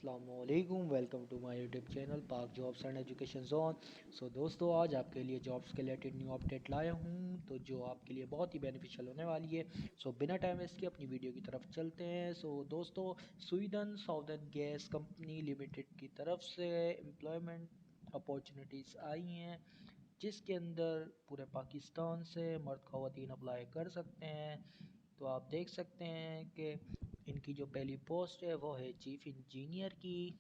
अस्सलामुअलैकुम, welcome to my YouTube channel Pak jobs and education zone. दोस्तों, आज आपके लिए जॉब्स के रिलेटेड न्यू अपडेट लाया हूँ तो जो आपके लिए बहुत ही बेनिफिशियल होने वाली है। बिना टाइम वेस्ट के अपनी वीडियो की तरफ चलते हैं। दोस्तों, Sweden southern gas company limited की तरफ से एम्प्लॉयमेंट अपॉर्चुनिटीज़ आई हैं, जिसके अंदर पूरे पाकिस्तान से मर्द ख़वातीन अप्लाई कर सकते हैं। तो आप देख सकते हैं कि इनकी जो पहली पोस्ट है वो है चीफ इंजीनियर की।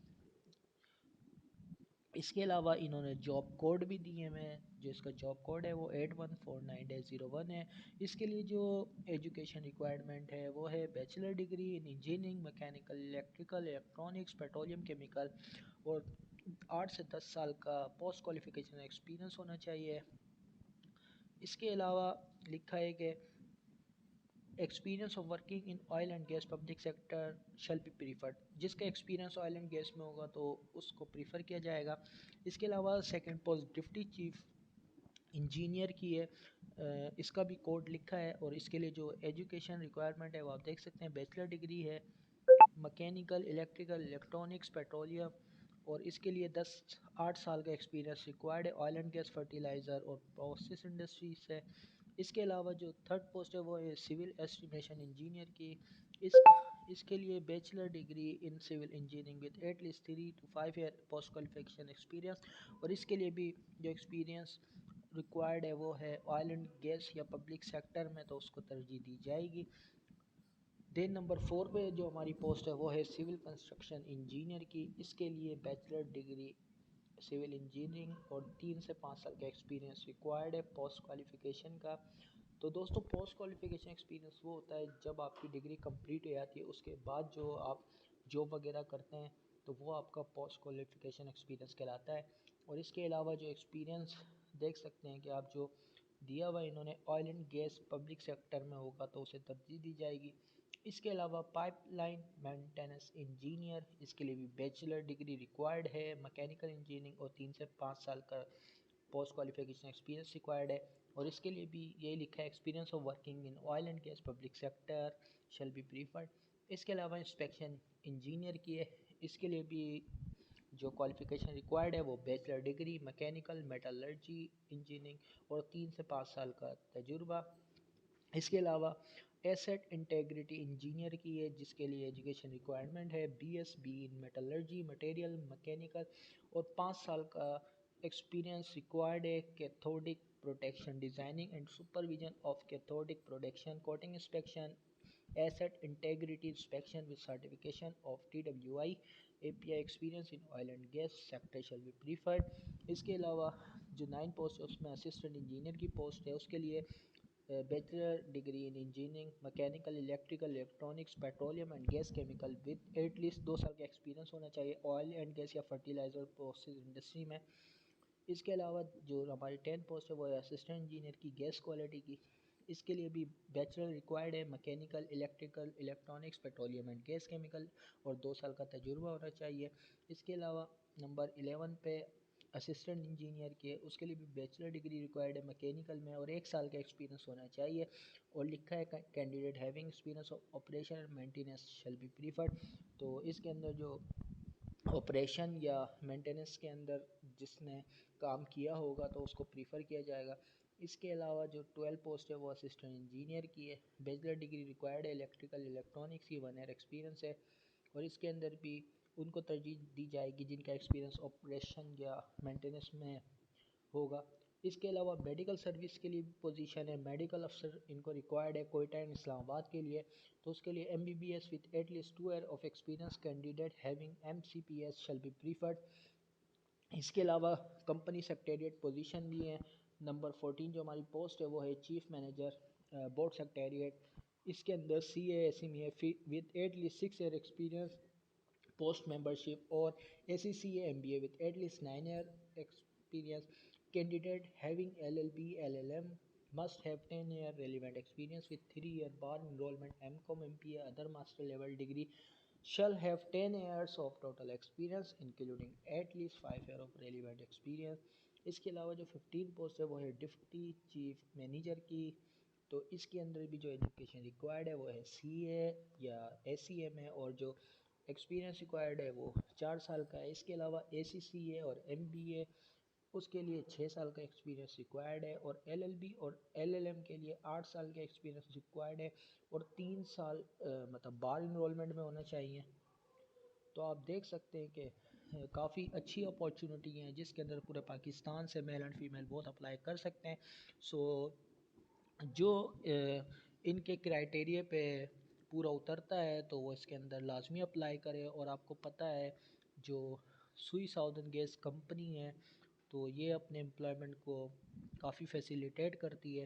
इसके अलावा इन्होंने जॉब कोड भी दिए हुए हैं, जो इसका जॉब कोड है वो 8149-01 है। इसके लिए जो एजुकेशन रिक्वायरमेंट है वो है बैचलर डिग्री इन engineering, mechanical, electrical, electronics, petroleum, chemical और 8 से 10 साल का पोस्ट क्वालिफिकेशन एक्सपीरियंस होना चाहिए। इसके अलावा लिखा है कि experience of working in oil and gas public sector shall be preferred. जिसका एक्सपीरियंस ऑयल एंड गैस में होगा तो उसको प्रीफर किया जाएगा। इसके अलावा second post deputy chief engineer की है। इसका भी कोड लिखा है और इसके लिए जो एजुकेशन रिक्वायरमेंट है वो आप देख सकते हैं, बैचलर डिग्री है मैकेनिकल, इलेक्ट्रिकल, इलेक्ट्रॉनिक्स, पेट्रोलियम और इसके लिए 8 साल का एक्सपीरियंस रिक्वायर्ड है ऑयल एंड गैस, फर्टिलाइज़र और प्रोसेस इंडस्ट्री से। इसके अलावा जो थर्ड पोस्ट है वो है सिविल एस्टिमेशन इंजीनियर की। इस इसके लिए bachelor degree in civil engineering with at least 3 to 5 year post qualification experience और इसके लिए भी जो एक्सपीरियंस रिक्वायर्ड है वो है ऑयल एंड गैस या पब्लिक सेक्टर में, तो उसको तरजीह दी जाएगी। देन नंबर 4 पे जो हमारी पोस्ट है वो है सिविल कंस्ट्रक्शन इंजीनियर की। इसके लिए बैचलर डिग्री सिविल इंजीनियरिंग और 3 से 5 साल का एक्सपीरियंस रिक्वायर्ड है पोस्ट क्वालिफिकेशन का। तो दोस्तों, पोस्ट क्वालिफिकेशन एक्सपीरियंस वो होता है जब आपकी डिग्री कंप्लीट हो जाती है, उसके बाद जो आप जॉब वगैरह करते हैं तो वो आपका पोस्ट क्वालिफिकेशन एक्सपीरियंस कहलाता है। और इसके अलावा जो एक्सपीरियंस देख सकते हैं कि आप जो दिया हुआ इन्होंने oil and gas public sector में होगा तो उसे तरजीह दी जाएगी। इसके अलावा पाइपलाइन मेंटेनेंस इंजीनियर, इसके लिए भी बैचलर डिग्री रिक्वायर्ड है मैकेनिकल इंजीनियरिंग और 3 से 5 साल का पोस्ट क्वालिफिकेशन एक्सपीरियंस रिक्वायर्ड है। और इसके लिए भी यही लिखा है, experience of working in oil and gas public sector shall be preferred. इसके अलावा इंस्पेक्शन इंजीनियर की है। इसके लिए भी जो क्वालिफिकेशन रिक्वायर्ड है वो bachelor degree mechanical, metallurgy engineering और 3 से 5 साल का तजुर्बा। इसके अलावा एसेट इंटेग्रिटी इंजीनियर की है, जिसके लिए एजुकेशन रिक्वायरमेंट है BSc in metallurgy, material mechanical और 5 साल का एक्सपीरियंस रिक्वायर्ड है cathodic protection designing and supervision of cathodic protection coating inspection, asset integrity inspection with certification of TWI, API experience in oil and gas sector shall be preferred. इसके अलावा जो 9 post है उसमें assistant engineer की post है। उसके लिए bachelor degree in engineering mechanical, electrical, electronics, petroleum and gas chemical with at least 2 साल का एक्सपीरियंस होना चाहिए ऑयल एंड गैस या फर्टिलाइज़र प्रोसेस इंडस्ट्री में। इसके अलावा जो हमारी 10 पोस्ट है वो है असिस्टेंट इंजीनियर की गैस क्वालिटी की। इसके लिए भी बैचलर रिक्वायर्ड है mechanical, electrical, electronics, petroleum and gas chemical और 2 साल का तजुर्बा होना चाहिए। इसके अलावा नंबर 11 पे असिस्टेंट इंजीनियर के, उसके लिए भी बैचलर डिग्री रिक्वायर्ड है मैकेनिकल में और 1 साल का एक्सपीरियंस होना चाहिए। और लिखा है candidate having experience of operation and maintenance shall be preferred. तो इसके अंदर जो ऑपरेशन या मेंटेनेंस के अंदर जिसने काम किया होगा तो उसको प्रीफर किया जाएगा। इसके अलावा जो 12 पोस्ट है वो असिस्टेंट इंजीनियर की है। बैचलर डिग्री रिक्वायर्ड है इलेक्ट्रिकल इलेक्ट्रॉनिक्स की, 1 ईयर एक्सपीरियंस है और इसके अंदर भी उनको तरजीह दी जाएगी जिनका एक्सपीरियंस ऑपरेशन या मेंटेनेंस में होगा। इसके अलावा मेडिकल सर्विस के लिए भी पोजीशन है, मेडिकल अफसर इनको रिक्वायर्ड है कोयटा एंड इस्लामाबाद के लिए। तो उसके लिए MBBS with at least 2 year of experience, candidate having MCPS shall be preferred. इसके अलावा कंपनी सेक्रेटेरिएट पोजीशन भी है। नंबर 14 जो हमारी पोस्ट है वो है चीफ मैनेजर बोर्ड सेक्रेटेरिएट। इसके अंदर CA SME with at least 6 year experience post membership और ACCA MBA with at least 9 year experience. Candidate having LLB LLM must have 10-year relevant experience with 3-year bar enrollment, MCOM MPA other master level degree shall have 10 years of total experience including at least 5 year of relevant experience. इसके अलावा जो 15 post है वो है deputy chief manager की। तो इसके अंदर भी जो एजुकेशन रिक्वायर्ड है वो है CA या SEM है और जो एक्सपीरियंस रिक्वायर्ड है वो 4 साल का है। इसके अलावा ACCA और MBA उसके लिए 6 साल का एक्सपीरियंस रिक्वायर्ड है, और LLB और LLM के लिए 8 साल का एक्सपीरियंस रिक्वायर्ड है, और 3 साल मतलब बार इनरोलमेंट में होना चाहिए। तो आप देख सकते हैं कि काफ़ी अच्छी अपॉर्चुनिटी हैं जिसके अंदर पूरे पाकिस्तान से मेल एंड फीमेल बहुत अप्लाई कर सकते हैं। सो जो इनके क्राइटेरिया पे पूरा उतरता है तो वो इसके अंदर लाजमी अप्लाई करे। और आपको पता है जो सुई साउदर्न गैस कंपनी है तो ये अपने एम्प्लॉयमेंट को काफ़ी फैसिलिटेट करती है।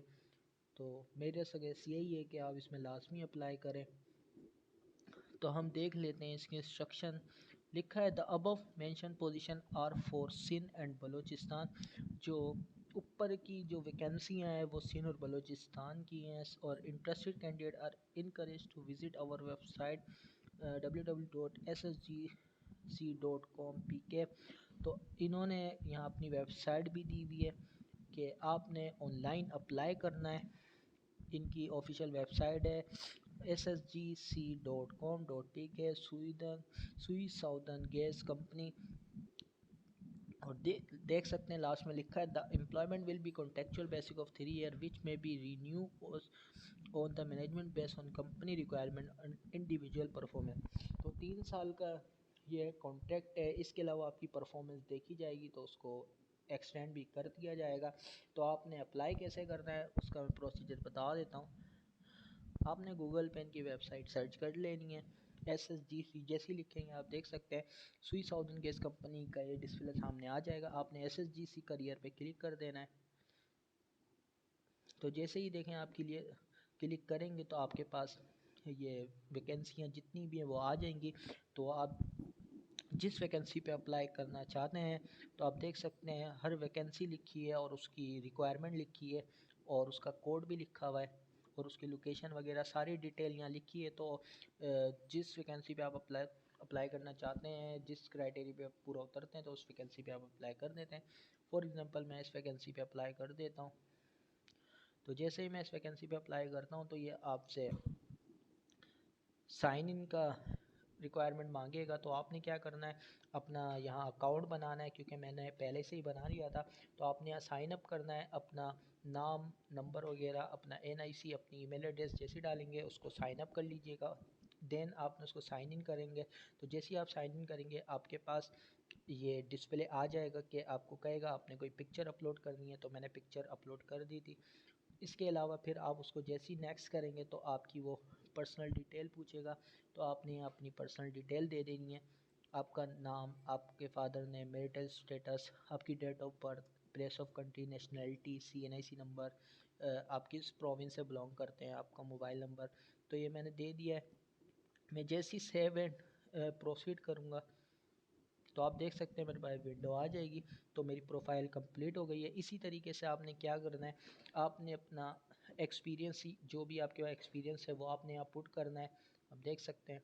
तो मेरे सजेस्ट यही है कि आप इसमें लाजमी अप्लाई करें। तो हम देख लेते हैं इसके इंस्ट्रक्शन। लिखा है the above mention position are for Sindh and Balochistan. जो ऊपर की जो वैकेंसियाँ हैं वो सिंध और बलूचिस्तान की हैं, और interested candidate are encourage to visit our website www.ssgc.com/pk। तो इन्होंने यहाँ अपनी वेबसाइट भी दी हुई है कि आपने ऑनलाइन अप्लाई करना है। इनकी ऑफिशियल वेबसाइट है ssgc.com.pk, सुई साउदर्न गैस कंपनी। और देख सकते हैं लास्ट में लिखा है the employment will be contractual basic of 3 year which may be renew on the management based on company requirement and individual performance. तो 3 साल का ये कॉन्ट्रैक्ट है। इसके अलावा आपकी परफॉर्मेंस देखी जाएगी तो उसको एक्सटेंड भी कर दिया जाएगा। तो आपने अप्लाई कैसे करना है उसका मैं प्रोसीजर बता देता हूँ। आपने गूगल पे इनकी वेबसाइट सर्च कर लेनी है। SSGC जैसे ही लिखेंगे आप देख सकते हैं सुई साउदर्न गैस कंपनी का ये डिस्प्ले सामने आ जाएगा। आपने SSGC करियर पे क्लिक कर देना है। तो जैसे ही देखें आप क्लिक करेंगे तो आपके पास ये वैकेंसियाँ जितनी भी हैं वो आ जाएंगी। तो आप जिस वैकेंसी पे अप्लाई करना चाहते हैं तो आप देख सकते हैं हर वैकेंसी लिखी है और उसकी रिक्वायरमेंट लिखी है और उसका कोड भी लिखा हुआ है और उसकी लोकेशन वगैरह सारी डिटेल यहाँ लिखी है। तो जिस वैकेंसी पे आप अप्लाई करना चाहते हैं, जिस क्राइटेरिया पे आप पूरा उतरते हैं तो उस वैकेंसी पे आप अप्लाई कर देते हैं। फॉर एग्ज़ाम्पल मैं इस वैकेंसी पे अप्लाई कर देता हूँ। तो जैसे ही मैं इस वैकेंसी पे अप्लाई करता हूँ तो ये आपसे साइन इन का रिक्वायरमेंट मांगेगा। तो आपने क्या करना है, अपना यहाँ अकाउंट बनाना है, क्योंकि मैंने पहले से ही बना लिया था। तो आपने यहाँ साइन अप करना है, अपना नाम, नंबर वगैरह, अपना NIC, अपनी ईमेल एड्रेस जैसे डालेंगे उसको साइन अप कर लीजिएगा। देन आपने उसको साइन इन करेंगे। तो जैसे ही आप साइन इन करेंगे आपके पास ये डिस्प्ले आ जाएगा कि आपको कहेगा आपने कोई पिक्चर अपलोड करनी है। तो मैंने पिक्चर अपलोड कर दी थी। इसके अलावा फिर आप उसको जैसे ही नेक्स्ट करेंगे तो आपकी वो पर्सनल डिटेल पूछेगा। तो आपने अपनी पर्सनल डिटेल दे देनी है, आपका नाम, आपके फादर नेम, मैरिटल स्टेटस, आपकी date of birth, place of country, nationality, CNIC number, आप किस प्रोविंस से बिलोंग करते हैं, आपका मोबाइल नंबर। तो ये मैंने दे दिया है। मैं जैसे ही सेव एंड प्रोसीड करूँगा तो आप देख सकते हैं मेरे पास विंडो आ जाएगी। तो मेरी प्रोफाइल कंप्लीट हो गई है। इसी तरीके से आपने क्या करना है, आपने अपना एक्सपीरियंस ही जो भी आपके पास एक्सपीरियंस है वो आपने यहाँ पुट करना है। आप देख सकते हैं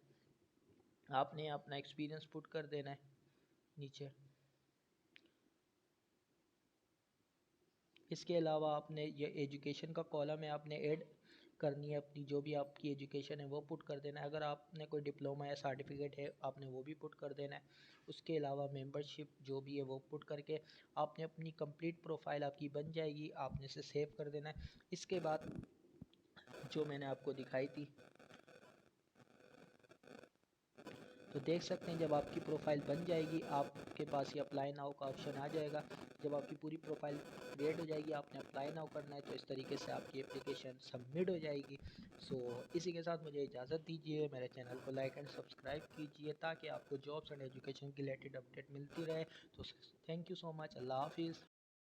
आपने अपना एक्सपीरियंस पुट कर देना है नीचे। इसके अलावा आपने ये एजुकेशन का कॉलम है, आपने ऐड करनी है अपनी जो भी आपकी एजुकेशन है वो पुट कर देना है। अगर आपने कोई डिप्लोमा या सर्टिफिकेट है आपने वो भी पुट कर देना है। उसके अलावा मेंबरशिप जो भी है वो पुट करके आपने अपनी कंप्लीट प्रोफाइल आपकी बन जाएगी। आपने इसे सेव कर देना है। इसके बाद जो मैंने आपको दिखाई थी तो देख सकते हैं जब आपकी प्रोफाइल बन जाएगी आपके पास ये अप्लाई नाउ का ऑप्शन आ जाएगा। जब आपकी पूरी प्रोफाइल क्रिएट हो जाएगी आपने अप्लाई नाउ करना है। तो इस तरीके से आपकी एप्लीकेशन सबमिट हो जाएगी। सो इसी के साथ मुझे इजाज़त दीजिए। मेरे चैनल को लाइक एंड सब्सक्राइब कीजिए ताकि आपको जॉब्स एंड एजुकेशन की रिलेटेड अपडेट मिलती रहे। तो थैंक यू सो मच। अल्लाह हाफिज़।